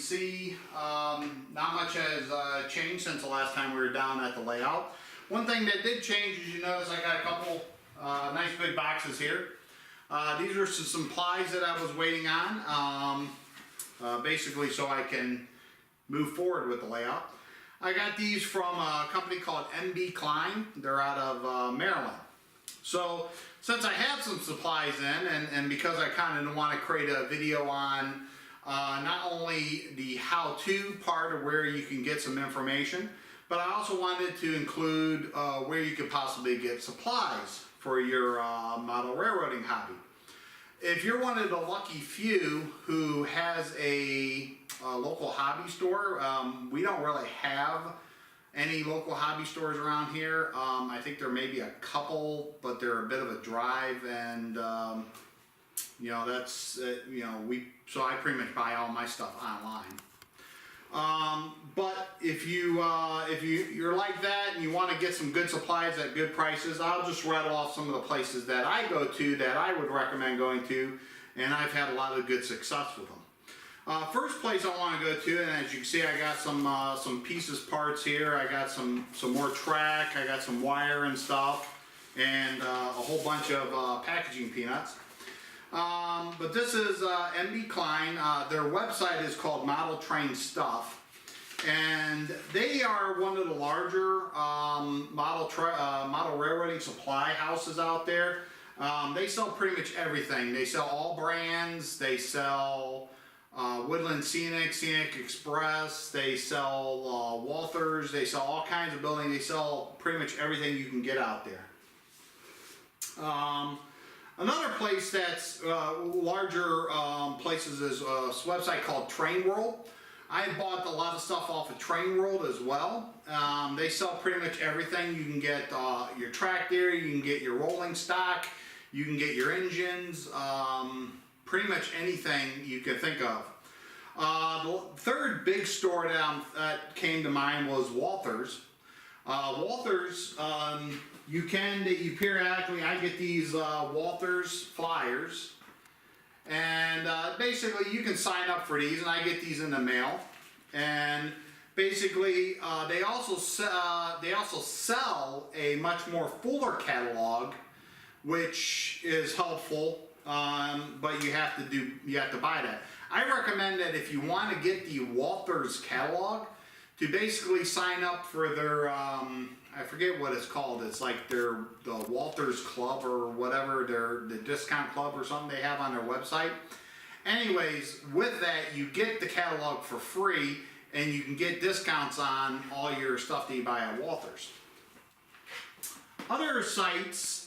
see, not much has changed since the last time we were down at the layout. One thing that did change is you notice I got a couple nice big boxes here. These are some supplies that I was waiting on, basically so I can move forward with the layout. I got these from a company called MB Klein. They're out of Maryland. So since I have some supplies in, and because I kind of want to create a video on not only the how-to part of where you can get some information, but I also wanted to include where you could possibly get supplies for your model railroading hobby. If you're one of the lucky few who has a local hobby store, we don't really have any local hobby stores around here. I think there may be a couple, but they're a bit of a drive, and you know, that's so I pretty much buy all my stuff online. But if you're like that and you want to get some good supplies at good prices, I'll just rattle off some of the places that I go to that I would recommend going to, and I've had a lot of good success with them. First place I want to go to, and as you can see, I got some pieces, parts here. I got some more track. I got some wire and stuff, and a whole bunch of packaging peanuts. But this is MB Klein. Their website is called Model Train Stuff, and they are one of the larger model railroading supply houses out there. They sell pretty much everything. They sell all brands. They sell Woodland Scenic, Scenic Express. They sell Walthers. They sell all kinds of building. They sell pretty much everything you can get out there. Another place that's larger places is a website called Train World. I bought a lot of stuff off of Train World as well. They sell pretty much everything. You can get your track there, you can get your rolling stock, you can get your engines, pretty much anything you can think of. The third big store that came to mind was Walthers. Walthers, you periodically, I get these Walthers flyers, and basically you can sign up for these, and I get these in the mail. And basically they also sell a much more fuller catalog, which is helpful, but you have to buy that. I recommend that if you want to get the Walthers catalog, to basically sign up for their I forget what it's called. It's like the Walthers Club or whatever, the discount club or something they have on their website. Anyways, with that you get the catalog for free, and you can get discounts on all your stuff that you buy at Walthers. Other sites,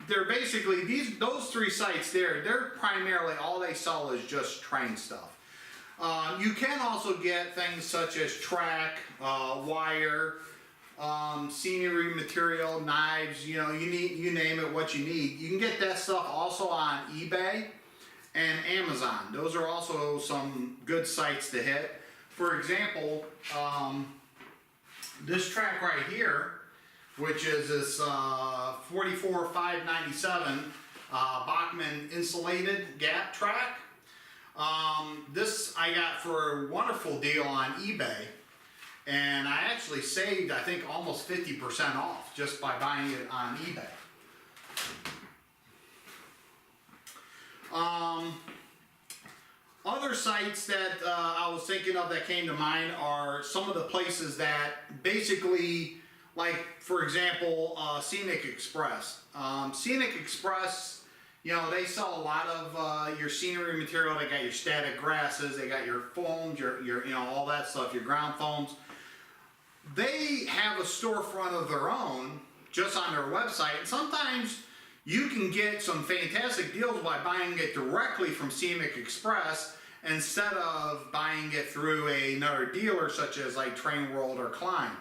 they're basically those three sites there. They're primarily all they sell is just train stuff. You can also get things such as track, wire, scenery material, knives, you name it, what you need. You can get that stuff also on eBay and Amazon. Those are also some good sites to hit. For example, this track right here, which is this 44,597 Bachmann insulated gap track. This I got for a wonderful deal on eBay, and I actually saved, I think, almost 50% off just by buying it on eBay. Other sites that I was thinking of that came to mind are some of the places that basically, like for example, Scenic Express. Scenic Express, they sell a lot of your scenery material. They got your static grasses, they got your foams, your all that stuff, your ground foams. They have a storefront of their own just on their website, and sometimes you can get some fantastic deals by buying it directly from Scenic Express instead of buying it through another dealer such as like Train World or Klein.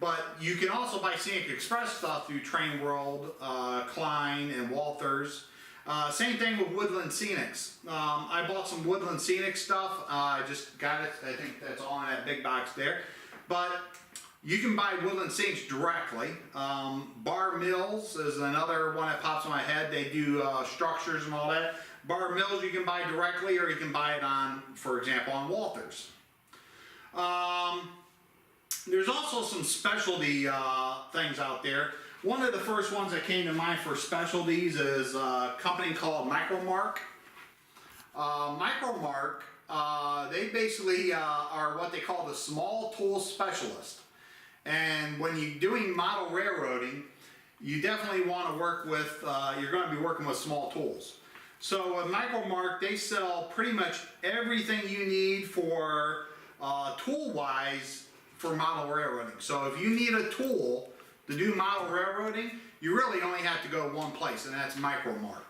But you can also buy Scenic Express stuff through Train World, Klein, and Walthers. Same thing with Woodland Scenics. I bought some Woodland Scenic stuff. I just got it. I think that's all in that big box there. But you can buy Woodland Scenics directly. Bar Mills is another one that pops in my head. They do structures and all that. Bar mills you can buy directly, or you can buy it on, for example, on Walthers. There's also some specialty things out there. One of the first ones that came to mind for specialties is a company called Micromark. Micromark, they basically are what they call the small tool specialist. And when you're doing model railroading, you definitely want to work with, you're going to be working with small tools. So with Micromark, they sell pretty much everything you need for tool-wise for model railroading. So if you need a tool to do model railroading, you really only have to go one place, and that's Micromark.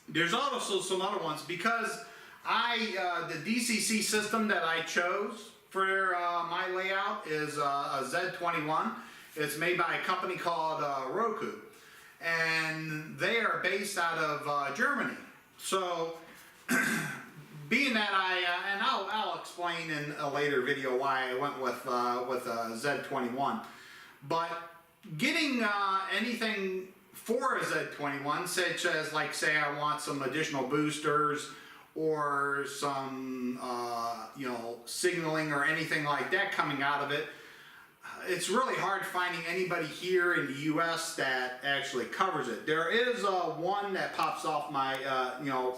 There's also some other ones, because the DCC system that I chose for my layout is a Z21. It's made by a company called Roku, and they are based out of Germany. So being that and I'll explain in a later video why I went with Z21, but getting anything for a Z21, such as, like, say I want some additional boosters or some signaling or anything like that coming out of it, it's really hard finding anybody here in the US that actually covers it. There is one that pops off my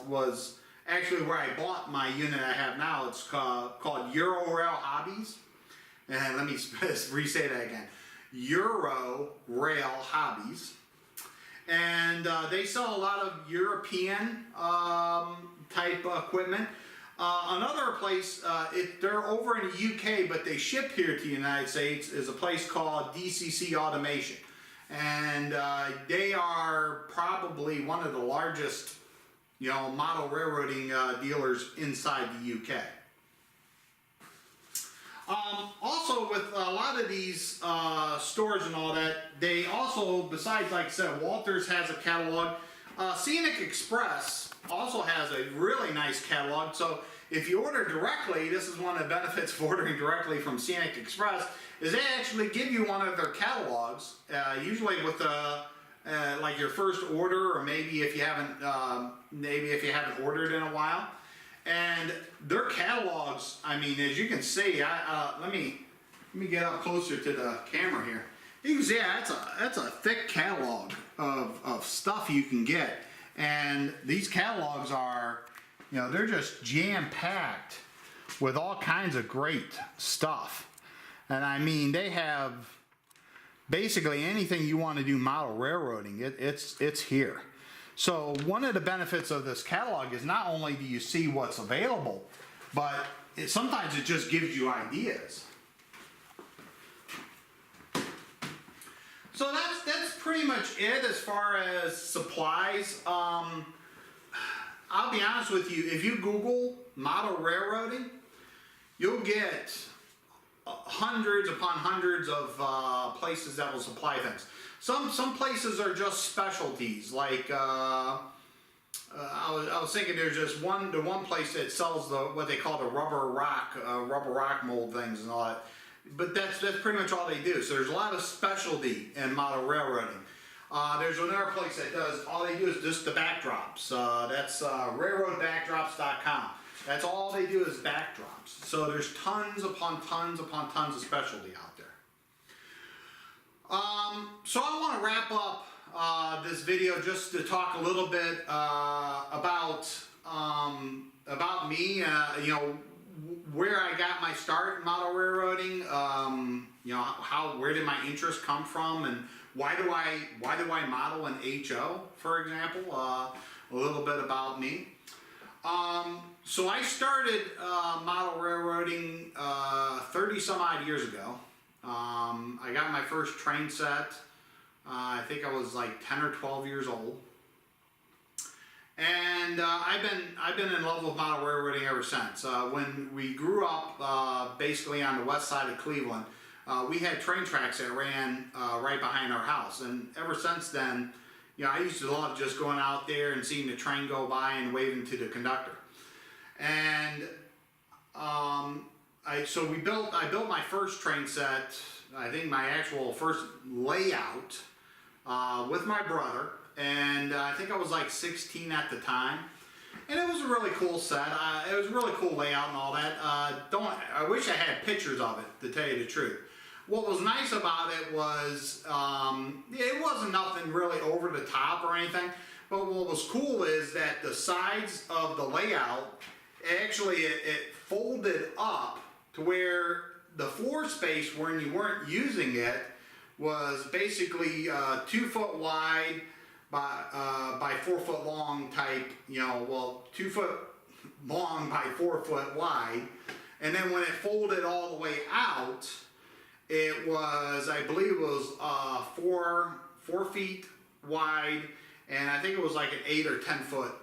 was actually where I bought my unit I have now. It's called Euro Rail Hobbies. And let me re-say that again. Euro Rail Hobbies. And they sell a lot of European type equipment. Another place, they're over in the UK, but they ship here to the United States, is a place called DCC Automation. And they are probably one of the largest model railroading dealers inside the UK. Also, with a lot of these stores and all that, they also, besides, like I said, Walthers has a catalog. Scenic Express also has a really nice catalog. So if you order directly, this is one of the benefits of ordering directly from Scenic Express, is they actually give you one of their catalogs, usually with like your first order, or maybe if you haven't ordered in a while. And their catalogs, I mean, as you can see, let me get up closer to the camera here. You can see that's a thick catalog of stuff you can get, and these catalogs are, they're just jam-packed with all kinds of great stuff. And I mean, they have basically anything you want to do model railroading, it's here. So one of the benefits of this catalog is not only do you see what's available, but sometimes it just gives you ideas. So that's pretty much it as far as supplies. I'll be honest with you, if you Google model railroading, you'll get hundreds upon hundreds of places that will supply things. Some places are just specialties, like I was thinking there's just the one place that sells what they call the rubber rock mold things and all that. But that's pretty much all they do. So there's a lot of specialty in model railroading. There's another place that does, all they do is just the backdrops. That's railroadbackdrops.com. That's all they do is backdrops. So there's tons upon tons upon tons of specialty out there. So I want to wrap up this video just to talk a little bit about me, where I got my start in model railroading, where did my interest come from, and why do I model in HO, for example, a little bit about me. So I started model railroading 30 some odd years ago. I got my first train set, I think I was like 10 or 12 years old. And I've been in love with model railroading ever since. When we grew up basically on the west side of Cleveland, we had train tracks that ran right behind our house. And ever since then, I used to love just going out there and seeing the train go by and waving to the conductor. And I built my first train set. I think my actual first layout with my brother, and I think I was like 16 at the time. And it was a really cool set. It was a really cool layout and all that. I wish I had pictures of it, to tell you the truth. What was nice about it was, it wasn't nothing really over the top or anything, but what was cool is that the sides of the layout, actually it folded up to where the floor space when you weren't using it was basically 2 foot wide by 4 foot long type, 2 foot long by 4 foot wide. And then when it folded all the way out, it was, I believe it was 4 feet wide, and I think it was like an 8 or 10 foot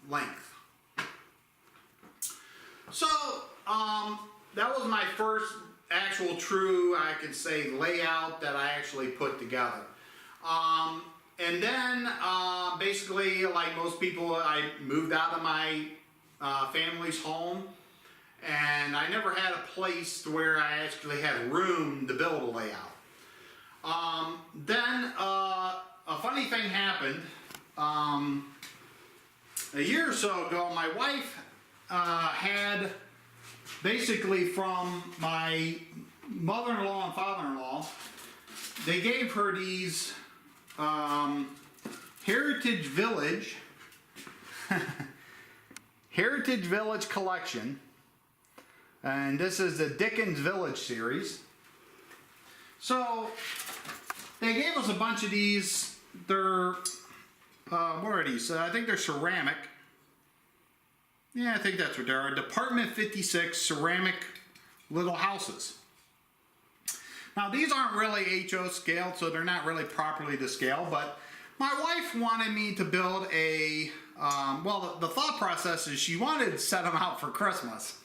length. So, that was my first actual true, I could say, layout that I actually put together. And then, basically, like most people, I moved out of my family's home, and I never had a place to where I actually had room to build a layout. Then, a funny thing happened. A year or so ago, my wife had, basically from my mother-in-law and father-in-law, they gave her these Heritage Village Heritage Village collection, and this is the Dickens Village series. So they gave us a bunch of these. They're what are these? I think they're ceramic. Yeah, I think that's what they are. Department 56 ceramic little houses. Now these aren't really HO scaled, so they're not really properly to scale, but my wife wanted me to build a, well, the thought process is she wanted to set them out for Christmas.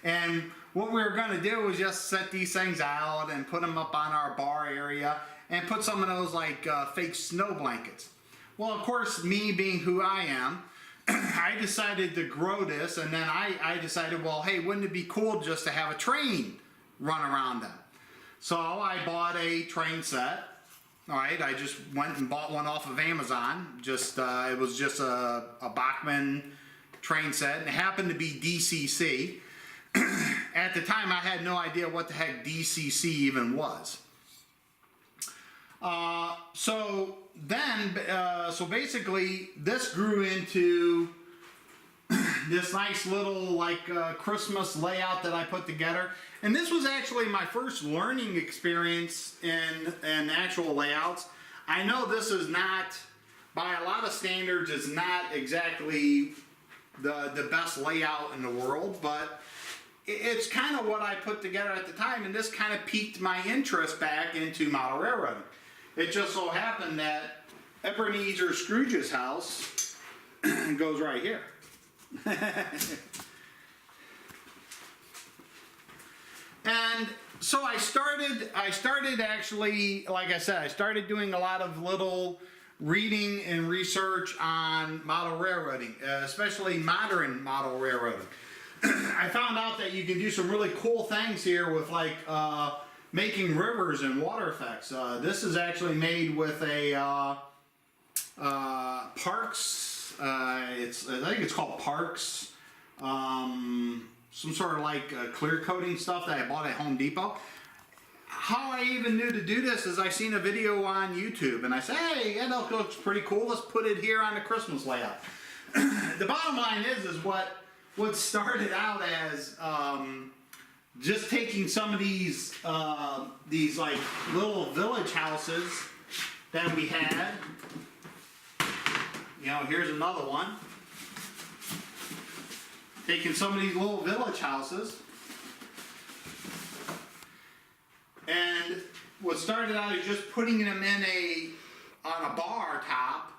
And what we were going to do was just set these things out and put them up on our bar area and put some of those like fake snow blankets. Well, of course, me being who I am, I decided to grow this, and then I decided, well, hey, wouldn't it be cool just to have a train run around them? So I bought a train set. All right, I just went and bought one off of Amazon. Just it was just a Bachmann train set, and it happened to be DCC. At the time, I had no idea what the heck DCC even was. So basically, this grew into this nice little like Christmas layout that I put together. And this was actually my first learning experience in actual layouts. I know this is not, by a lot of standards, it's not exactly the best layout in the world, but it's kind of what I put together at the time, and this kind of piqued my interest back into model railroading. It just so happened that Ebenezer Scrooge's house goes right here. And so I started actually, like I said, I started doing a lot of little reading and research on model railroading, especially modern model railroading. I found out that you can do some really cool things here with like making rivers and water effects. This is actually made with a Parks, I think it's called Parks, some sort of like clear coating stuff that I bought at Home Depot. How I even knew to do this is I seen a video on YouTube, and I said, hey, that looks pretty cool, let's put it here on the Christmas layout. The bottom line is what started out as just taking some of these like little village houses that we had. You know, here's another one. Taking some of these little village houses, and what started out is just putting them on a bar top,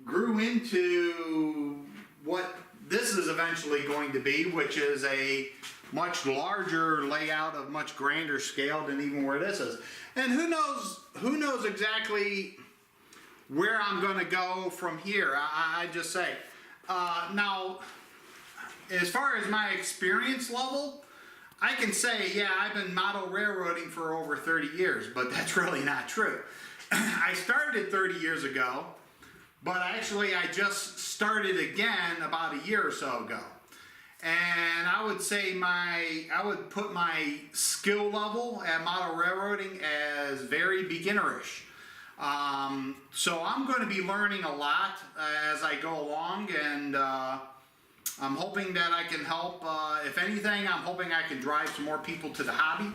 grew into what this is eventually going to be, which is a much larger layout of much grander scale than even where this is. And who knows exactly where I'm going to go from here. I just say, now, as far as my experience level, I can say, yeah, I've been model railroading for over 30 years, but that's really not true. I started 30 years ago, but actually I just started again about a year or so ago. And I would say I would put my skill level at model railroading as very beginnerish. So I'm going to be learning a lot as I go along, and I'm hoping that I can help. If anything, I'm hoping I can drive some more people to the hobby,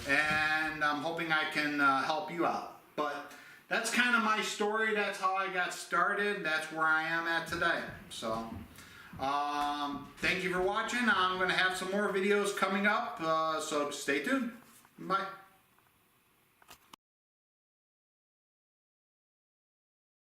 and I'm hoping I can help you out. But that's kind of my story. That's how I got started. That's where I am at today. So thank you for watching. I'm going to have some more videos coming up, so stay tuned. Bye.